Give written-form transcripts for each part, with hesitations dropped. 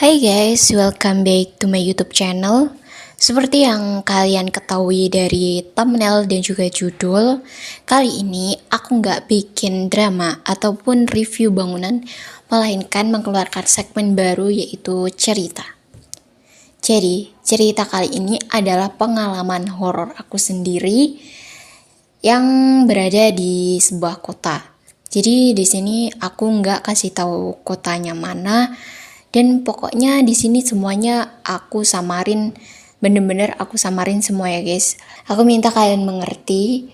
Hai guys, welcome back to my YouTube channel. Seperti yang kalian ketahui dari thumbnail dan juga judul, kali ini aku nggak bikin drama ataupun review bangunan, melainkan mengeluarkan segmen baru yaitu cerita. Jadi, cerita kali ini adalah pengalaman horor aku sendiri yang berada di sebuah kota. Jadi di sini aku nggak kasih tahu kotanya mana. Dan pokoknya di sini semuanya aku samarin, bener-bener aku samarin semua ya guys. Aku minta kalian mengerti,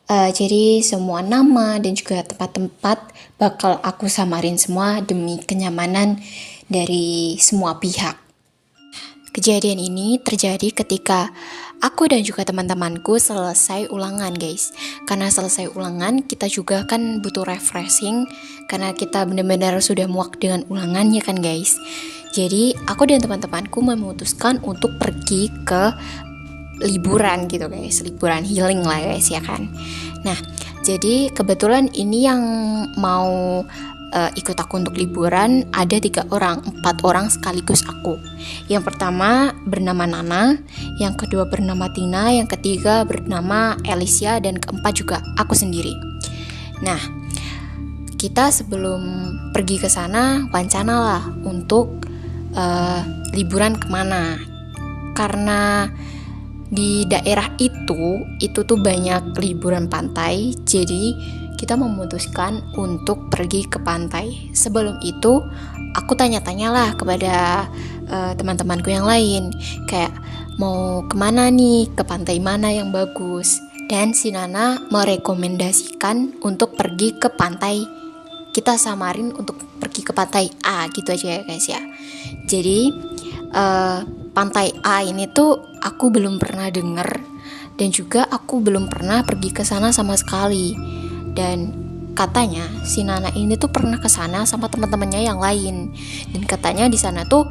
jadi semua nama dan juga tempat-tempat bakal aku samarin semua demi kenyamanan dari semua pihak. Kejadian ini terjadi ketika aku dan juga teman-temanku selesai ulangan guys. Karena selesai ulangan kita juga kan butuh refreshing, karena kita benar-benar sudah muak dengan ulangannya kan guys. Jadi aku dan teman-temanku memutuskan untuk pergi ke liburan gitu guys, liburan healing lah guys ya kan. Nah jadi kebetulan ini yang mau ikut aku untuk liburan ada 3 orang, 4 orang sekaligus aku. Yang pertama bernama Nana, yang kedua bernama Tina, yang ketiga bernama Alicia, dan keempat juga aku sendiri. Nah, kita sebelum pergi ke sana wancanalah untuk liburan kemana, karena di daerah itu tuh banyak liburan pantai, jadi kita memutuskan untuk pergi ke pantai. Sebelum itu aku tanya-tanyalah kepada teman-temanku yang lain, kayak mau kemana nih, ke pantai mana yang bagus. Dan si Nana merekomendasikan untuk pergi ke pantai, kita samarin untuk pergi ke pantai A gitu aja ya guys ya. Jadi pantai A ini tuh aku belum pernah denger, dan juga aku belum pernah pergi ke sana sama sekali. Dan katanya si Nana ini tuh pernah ke sana sama teman-temannya yang lain, dan katanya di sana tuh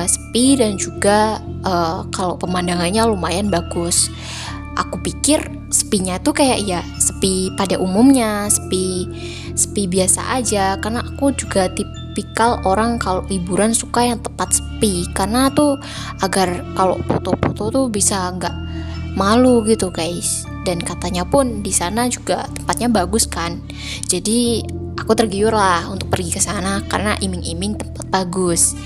sepi dan juga kalau pemandangannya lumayan bagus. Aku pikir sepinya tuh kayak ya sepi pada umumnya, sepi biasa aja, karena aku juga tipikal orang kalau liburan suka yang tempat sepi, karena tuh agar kalau foto-foto tuh bisa nggak malu gitu guys. Dan katanya pun di sana juga tempatnya bagus kan. Jadi aku tergiur lah untuk pergi ke sana karena iming-iming tempat bagus.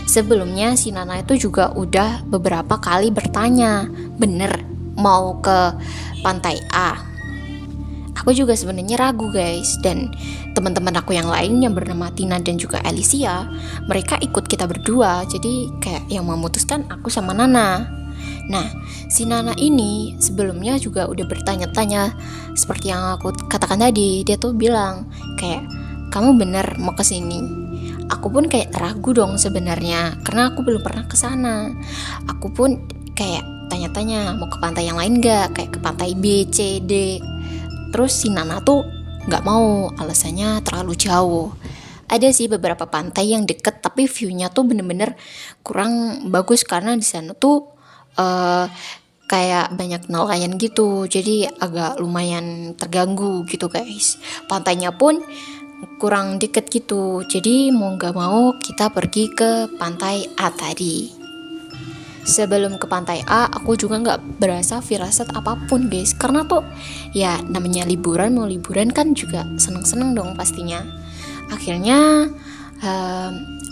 Sebelumnya si Nana itu juga udah beberapa kali bertanya, bener mau ke pantai A. Aku juga sebenarnya ragu guys, dan teman-teman aku yang lain yang bernama Tina dan juga Alicia, mereka ikut kita berdua. Jadi kayak yang memutuskan aku sama Nana. Nah, si Nana ini sebelumnya juga udah bertanya-tanya seperti yang aku katakan tadi. Dia tuh bilang kayak, kamu bener mau kesini? Aku pun kayak ragu dong sebenarnya, karena aku belum pernah kesana. Aku pun kayak tanya-tanya mau ke pantai yang lain gak, kayak ke pantai B, C, D. Terus si Nana tuh gak mau, alasannya terlalu jauh. Ada sih beberapa pantai yang deket, tapi view-nya tuh bener-bener kurang bagus, karena di sana tuh kayak banyak nelayan gitu, jadi agak lumayan terganggu gitu guys. Pantainya pun kurang deket gitu, jadi mau gak mau kita pergi ke pantai A tadi. Sebelum ke pantai A, aku juga gak berasa firasat apapun guys, karena tuh ya namanya liburan, mau liburan kan juga seneng-seneng dong pastinya. Akhirnya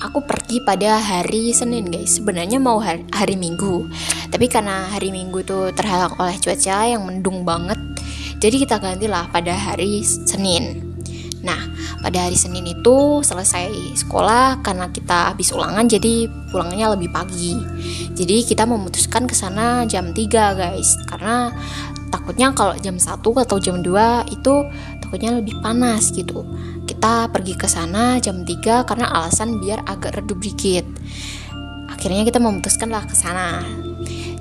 aku pergi pada hari Senin guys. Sebenarnya mau hari Minggu, tapi karena hari Minggu tuh terhalang oleh cuaca yang mendung banget, jadi kita gantilah pada hari Senin. Nah pada hari Senin itu selesai sekolah, karena kita habis ulangan jadi pulangnya lebih pagi. Jadi kita memutuskan ke sana jam 3 guys, karena takutnya kalau jam 1 atau jam 2 itu takutnya lebih panas gitu. Kita pergi ke sana jam 3 karena alasan biar agak redup dikit. Akhirnya kita memutuskan lah ke sana.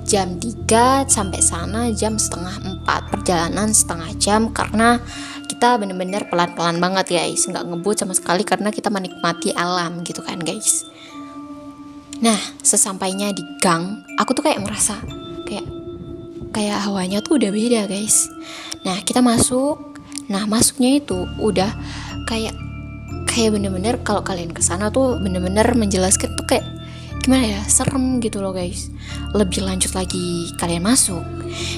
Jam 3 sampai sana jam setengah 4, perjalanan setengah jam, karena kita bener-bener pelan-pelan banget guys, nggak ngebut sama sekali, karena kita menikmati alam gitu kan guys. Nah sesampainya di gang, aku tuh kayak merasa kayak hawanya tuh udah beda guys. Nah kita masuk. Nah masuknya itu udah kayak bener-bener kalau kalian kesana tuh bener-bener menjelaskan tuh kayak gimana ya, serem gitu loh guys. Lebih lanjut lagi, kalian masuk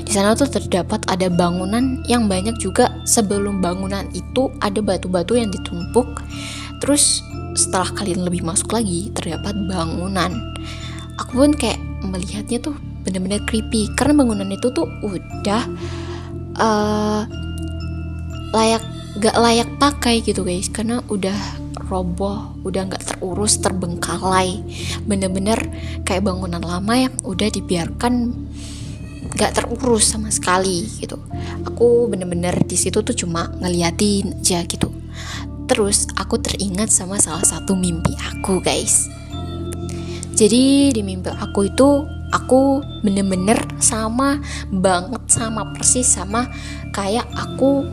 di sana tuh terdapat ada bangunan yang banyak juga. Sebelum bangunan itu ada batu-batu yang ditumpuk. Terus setelah kalian lebih masuk lagi terdapat bangunan. Aku pun kayak melihatnya tuh bener-bener creepy karena bangunan itu tuh udah gak layak pakai gitu guys, karena udah roboh, udah gak terurus, terbengkalai, bener-bener kayak bangunan lama yang udah dibiarkan gak terurus sama sekali gitu. Aku bener-bener di situ tuh cuma ngeliatin aja gitu. Terus aku teringat sama salah satu mimpi aku guys. Jadi di mimpi aku itu aku bener-bener sama banget, sama persis sama kayak aku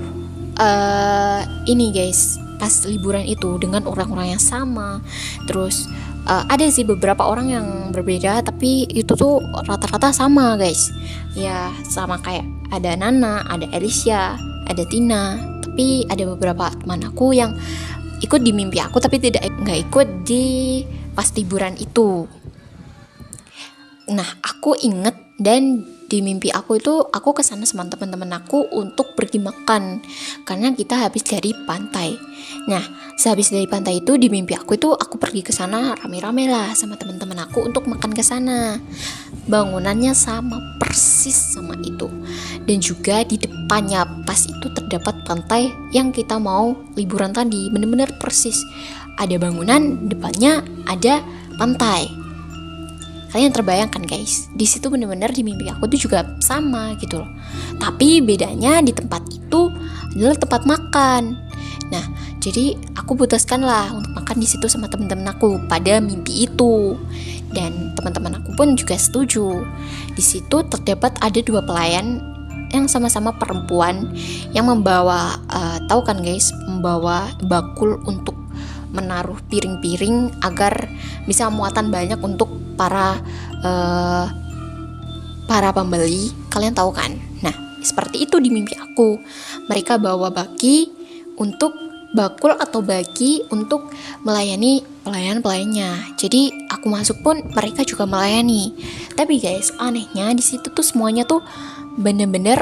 ini guys, pas liburan itu dengan orang-orang yang sama. Terus ada sih beberapa orang yang berbeda, tapi itu tuh rata-rata sama guys. Ya sama kayak ada Nana, ada Alicia, ada Tina. Tapi ada beberapa teman aku yang ikut di mimpi aku tapi nggak ikut di pas liburan itu. Nah aku inget, dan di mimpi aku itu aku kesana sama teman-teman aku untuk pergi makan karena kita habis dari pantai. Nah sehabis dari pantai itu di mimpi aku itu aku pergi ke sana rame-rame lah sama teman-teman aku untuk makan ke sana. Bangunannya sama persis sama itu, dan juga di depannya pas itu terdapat pantai yang kita mau liburan tadi, bener-bener persis ada bangunan, depannya ada pantai. Kalian terbayangkan guys, di situ bener-bener di mimpi aku tuh juga sama gitu loh. Tapi bedanya di tempat itu adalah tempat makan. Nah, jadi aku putuskan lah untuk makan di situ sama teman-teman aku pada mimpi itu. Dan teman-teman aku pun juga setuju. Di situ terdapat ada 2 pelayan yang sama-sama perempuan yang membawa tahu kan guys, membawa bakul untuk menaruh piring-piring agar bisa muatan banyak untuk para pembeli. Kalian tahu kan? Nah, seperti itu di mimpi aku. Mereka bawa bakul atau baki untuk melayani pelayan-pelayannya. Jadi aku masuk pun mereka juga melayani. Tapi guys, anehnya di situ tuh semuanya tuh bener-bener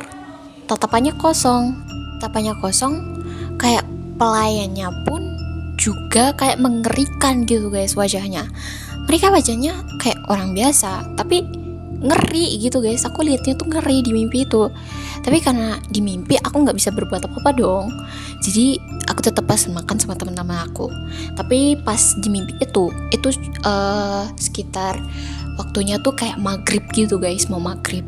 tatapannya kosong. Tatapannya kosong, kayak pelayannya pun juga kayak mengerikan gitu guys wajahnya. Mereka wajahnya kayak orang biasa, tapi ngeri gitu guys. Aku liatnya tuh ngeri di mimpi itu. Tapi karena di mimpi aku nggak bisa berbuat apa-apa dong. Jadi aku tetap pas makan sama teman-teman aku. Tapi pas di mimpi itu sekitar waktunya tuh kayak maghrib gitu guys, mau maghrib.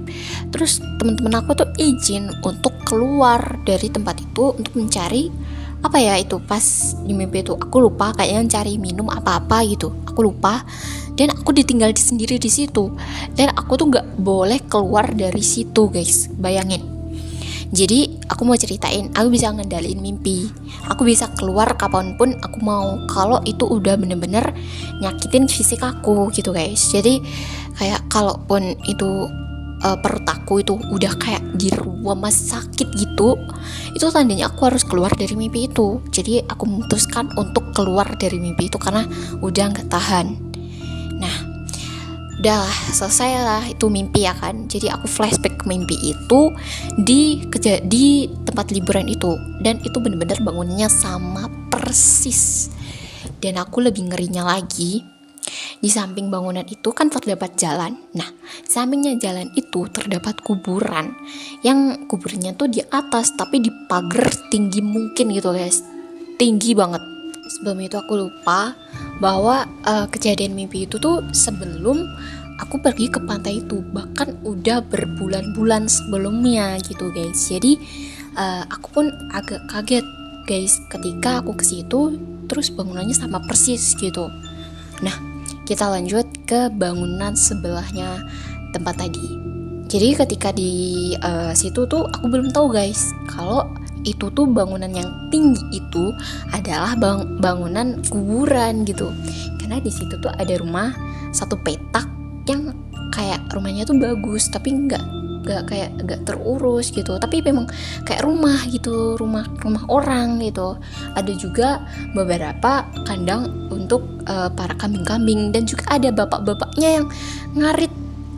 Terus teman-teman aku tuh izin untuk keluar dari tempat itu untuk mencari apa ya itu, pas di mimpi itu aku lupa, kayaknya cari minum apa-apa gitu, aku lupa. Dan aku ditinggal sendiri di situ, dan aku tuh nggak boleh keluar dari situ guys, bayangin. Jadi aku mau ceritain, aku bisa ngendaliin mimpi, aku bisa keluar kapanpun aku mau kalau itu udah bener-bener nyakitin fisik aku gitu guys. Jadi kayak kalaupun itu perut aku itu udah kayak di rumah sakit gitu, itu tandanya aku harus keluar dari mimpi itu. Jadi aku memutuskan untuk keluar dari mimpi itu karena udah gak tahan. Nah udahlah, selesai lah itu mimpi ya kan. Jadi aku flashback ke mimpi itu di tempat liburan itu, dan itu bener-bener bangunannya sama persis. Dan aku lebih ngerinya lagi, di samping bangunan itu kan terdapat jalan. Nah, sampingnya jalan itu terdapat kuburan. Yang kuburannya tuh di atas tapi dipagar tinggi mungkin gitu guys. Tinggi banget. Sebelum itu aku lupa bahwa kejadian mimpi itu tuh sebelum aku pergi ke pantai itu, bahkan udah berbulan-bulan sebelumnya gitu guys. Jadi aku pun agak kaget guys ketika aku ke situ terus bangunannya sama persis gitu. Nah, kita lanjut ke bangunan sebelahnya tempat tadi. Jadi ketika di situ tuh aku belum tahu guys kalau itu tuh bangunan yang tinggi itu adalah bangunan kuburan gitu. Karena di situ tuh ada rumah satu petak yang kayak rumahnya tuh bagus tapi nggak gak terurus gitu, tapi memang kayak rumah gitu, rumah orang gitu. Ada juga beberapa kandang untuk para kambing-kambing, dan juga ada bapak-bapaknya yang ngarit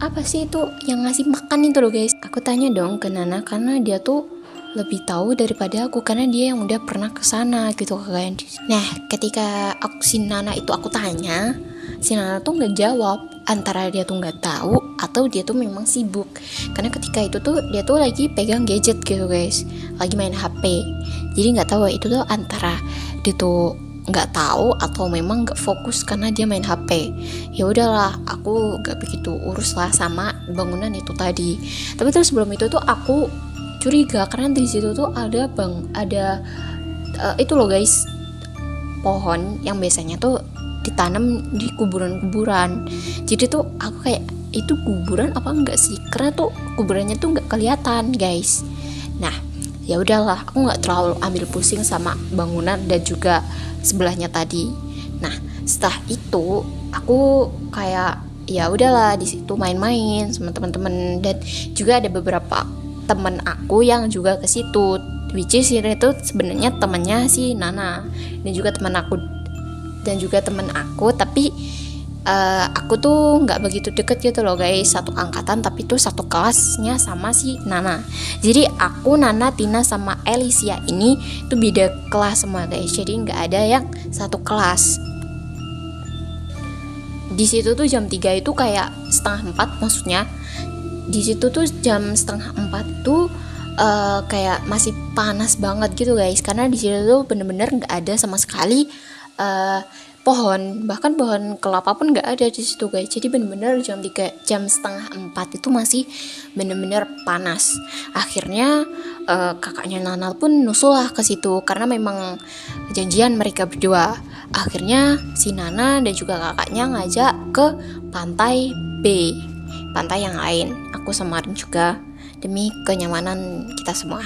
apa sih itu yang ngasih makan itu loh guys. Aku tanya dong ke Nana karena dia tuh lebih tahu daripada aku, karena dia yang udah pernah kesana gitu kan. Nah ketika si Nana itu aku tanya, si Nana tuh nggak jawab, antara dia tuh nggak tahu atau dia tuh memang sibuk. Karena ketika itu tuh dia tuh lagi pegang gadget gitu guys, lagi main HP. Jadi nggak tahu itu tuh antara dia tuh nggak tahu atau memang nggak fokus karena dia main HP. Ya udahlah, aku nggak begitu urus lah sama bangunan itu tadi. Tapi terus sebelum itu tuh aku curiga karena di situ tuh ada itu loh guys, pohon yang biasanya tuh ditanam di kuburan-kuburan. Jadi tuh aku kayak, itu kuburan apa enggak sih, karena tuh kuburannya tuh nggak kelihatan guys. Nah ya udahlah, aku nggak terlalu ambil pusing sama bangunan dan juga sebelahnya tadi. Nah setelah itu aku kayak ya udahlah di situ main-main sama teman-teman, dan juga ada beberapa teman aku yang juga ke situ, which is itu sebenarnya temannya si Nana dan juga teman aku, tapi aku tuh nggak begitu deket gitu loh guys, satu angkatan tapi tuh satu kelasnya sama si Nana. Jadi aku, Nana, Tina sama Alicia ini tuh beda kelas semua guys, jadi nggak ada yang satu kelas. Di situ tuh jam 3 itu kayak setengah 4, maksudnya di situ tuh jam setengah 4 tuh kayak masih panas banget gitu guys, karena di situ tuh bener-bener nggak ada sama sekali pohon, bahkan pohon kelapa pun nggak ada di situ guys. Jadi bener-bener jam setengah 4 itu masih bener-bener panas. Akhirnya kakaknya Nana pun nusul lah ke situ karena memang janjian mereka berdua. Akhirnya si Nana dan juga kakaknya ngajak ke pantai B, pantai yang lain. Aku samarin juga demi kenyamanan kita semua.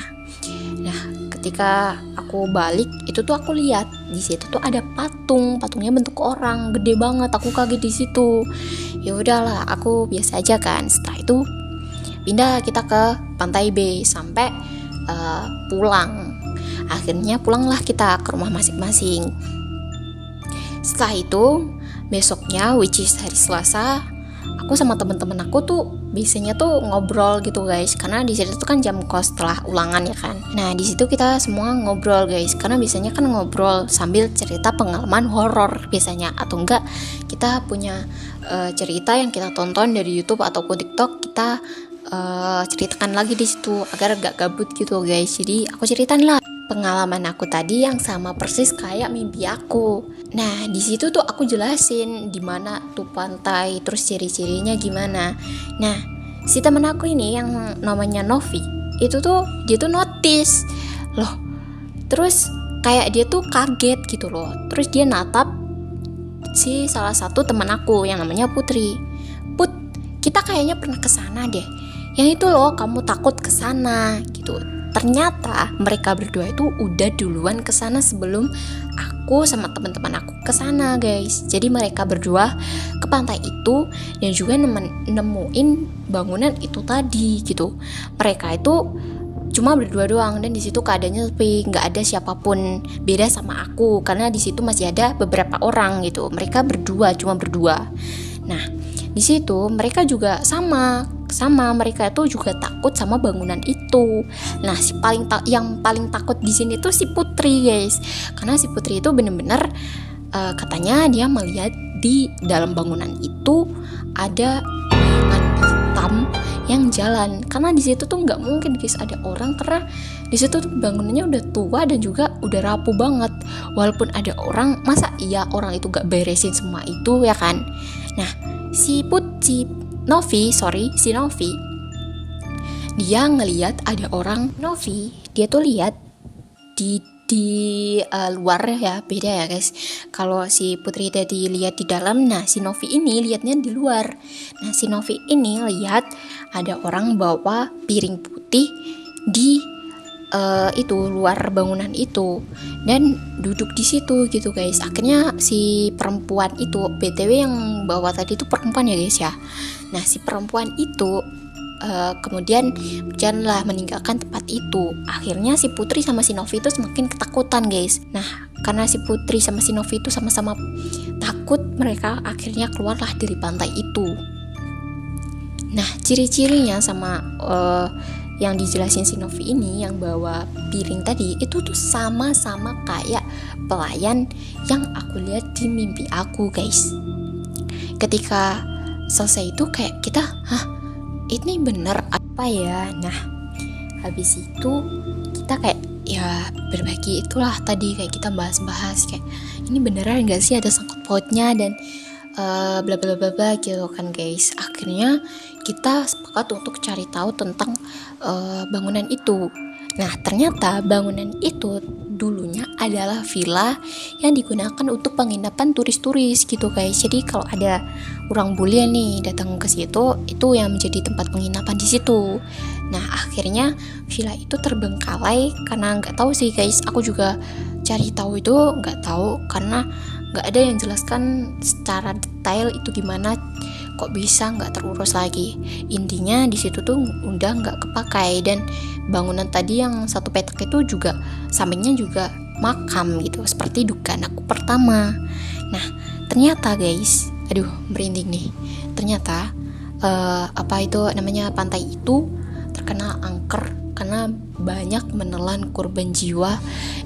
Nah, ketika aku balik itu tuh aku lihat di situ tuh ada patungnya bentuk orang gede banget. Aku kaget di situ. Ya udahlah, aku biasa aja kan. Setelah itu pindah kita ke pantai B sampai pulang. Akhirnya pulanglah kita ke rumah masing-masing. Setelah itu besoknya, which is hari Selasa, aku sama teman-teman aku tuh biasanya tuh ngobrol gitu guys, karena di situ tuh kan jam kos setelah ulangan ya kan. Nah di situ kita semua ngobrol guys, karena biasanya kan ngobrol sambil cerita pengalaman horor biasanya, atau enggak kita punya cerita yang kita tonton dari YouTube ataupun TikTok, kita ceritakan lagi di situ agar gak gabut gitu guys. Jadi aku ceritain lah pengalaman aku tadi yang sama persis kayak mimpi aku. Nah, di situ tuh aku jelasin di mana tuh pantai, terus ciri-cirinya gimana. Nah, si temen aku ini yang namanya Novi, itu tuh dia tuh notice loh. Terus kayak dia tuh kaget gitu loh. Terus dia natap si salah satu teman aku yang namanya Putri. Put, kita kayaknya pernah kesana deh. Yang itu loh, kamu takut kesana gitu. Ternyata mereka berdua itu udah duluan kesana sebelum aku sama teman-teman aku kesana guys. Jadi mereka berdua ke pantai itu dan juga nemuin bangunan itu tadi gitu. Mereka itu cuma berdua doang, dan di situ keadaannya sepi, nggak ada siapapun. Beda sama aku karena di situ masih ada beberapa orang gitu. Mereka cuma berdua. Nah di situ mereka juga sama mereka itu juga takut sama bangunan itu. Nah yang paling takut di sini tuh si Putri guys, karena si Putri itu bener-bener katanya dia melihat di dalam bangunan itu ada bayangan hitam yang jalan. Karena di situ tuh nggak mungkin guys ada orang, karena di situ tuh bangunannya udah tua dan juga udah rapuh banget. Walaupun ada orang, masa iya orang itu nggak beresin semua itu ya kan. Nah si Novi dia ngelihat ada orang. Novi dia tuh lihat di luar ya, beda ya guys. Kalau si Putri tadi lihat di dalam, nah si Novi ini lihatnya di luar. Nah si Novi ini lihat ada orang bawa piring putih di itu luar bangunan itu dan duduk di situ gitu guys. Akhirnya si perempuan itu, BTW yang bawa tadi itu perempuan ya guys ya. Nah si perempuan itu kemudian janganlah meninggalkan tempat itu. Akhirnya si Putri sama si Novi itu semakin ketakutan guys. Nah karena si Putri sama si Novi itu sama-sama takut, mereka akhirnya keluarlah dari pantai itu. Nah ciri-cirinya sama yang dijelasin si Novi ini yang bawa piring tadi itu tuh sama-sama kayak pelayan yang aku lihat di mimpi aku guys. Ketika selesai itu kayak kita, ini bener apa ya? Nah habis itu kita kayak ya berbagi itulah tadi, kayak kita bahas-bahas kayak ini beneran gak sih ada sangkut pautnya dan bla bla bla bla gitu kan guys. Akhirnya kita sepakat untuk cari tahu tentang bangunan itu. Nah ternyata bangunan itu dulunya adalah villa yang digunakan untuk penginapan turis-turis gitu guys. Jadi kalau ada orang bule nih datang ke situ, itu yang menjadi tempat penginapan di situ. Nah akhirnya villa itu terbengkalai karena nggak tahu sih guys. Aku juga cari tahu itu nggak tahu karena nggak ada yang jelaskan secara detail itu gimana kok bisa nggak terurus lagi. Intinya di situ tuh udah nggak kepakai, dan bangunan tadi yang satu petak itu juga sampingnya juga makam gitu, seperti dugaan aku pertama. Nah ternyata guys, aduh merinding nih, ternyata apa itu namanya, pantai itu terkena angker karena banyak menelan korban jiwa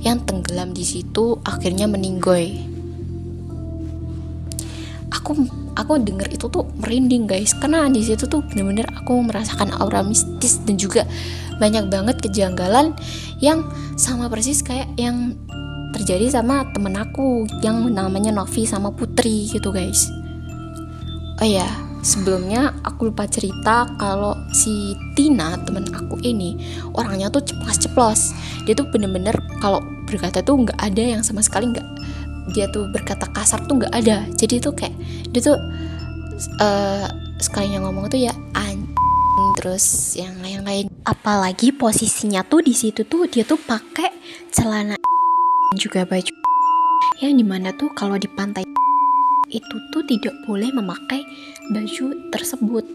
yang tenggelam di situ akhirnya meninggoy. Aku denger itu tuh merinding guys, karena di situ tuh bener-bener aku merasakan aura mistis dan juga banyak banget kejanggalan yang sama persis kayak yang terjadi sama temen aku yang namanya Novi sama Putri gitu guys. Oh ya, sebelumnya aku lupa cerita kalau si Tina temen aku ini orangnya tuh ceplas-ceplos. Dia tuh bener-bener kalau berkata tuh nggak ada yang sama sekali nggak, dia tuh berkata kasar tuh nggak ada. Jadi tuh kayak dia tuh sekalinya ngomong tuh ya terus yang lain-lain. Apalagi posisinya tuh di situ tuh dia tuh pakai celana juga baju yang dimana tuh kalau di pantai itu tuh tidak boleh memakai baju tersebut.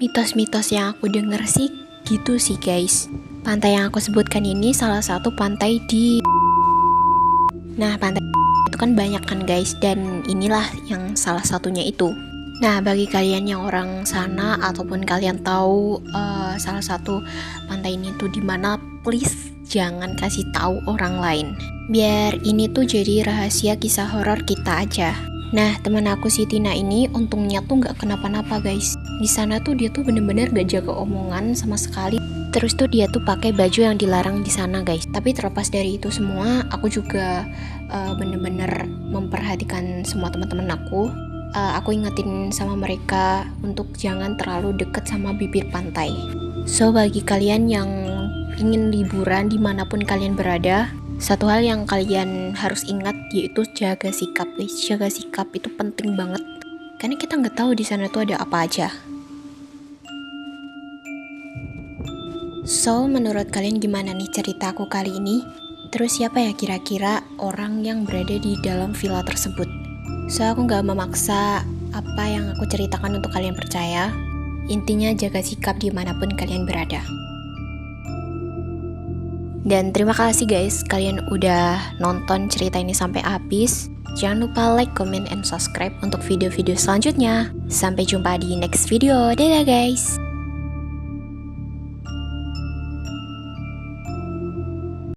Mitos-mitos yang aku denger sih gitu sih guys. Pantai yang aku sebutkan ini salah satu pantai di, nah pantai itu kan banyak kan guys, dan inilah yang salah satunya itu. Nah bagi kalian yang orang sana ataupun kalian tahu salah satu pantai ini tuh di mana, please jangan kasih tahu orang lain, biar ini tuh jadi rahasia kisah horor kita aja. Nah teman aku si Tina ini untungnya tuh nggak kenapa-napa guys. Di sana tuh dia tuh bener-bener gak jaga omongan sama sekali. Terus tuh dia tuh pakai baju yang dilarang di sana guys. Tapi terlepas dari itu semua, aku juga bener-bener memperhatikan semua teman-teman aku. Aku ingetin sama mereka untuk jangan terlalu deket sama bibir pantai. So bagi kalian yang ingin liburan dimanapun kalian berada, satu hal yang kalian harus ingat yaitu jaga sikap guys. Jaga sikap itu penting banget, karena kita nggak tahu di sana tuh ada apa aja. So menurut kalian gimana nih cerita aku kali ini? Terus siapa ya kira-kira orang yang berada di dalam villa tersebut? So aku nggak memaksa apa yang aku ceritakan untuk kalian percaya. Intinya jaga sikap dimanapun kalian berada. Dan terima kasih guys, kalian udah nonton cerita ini sampai habis. Jangan lupa like, comment, and subscribe untuk video-video selanjutnya. Sampai jumpa di next video. Dadah guys.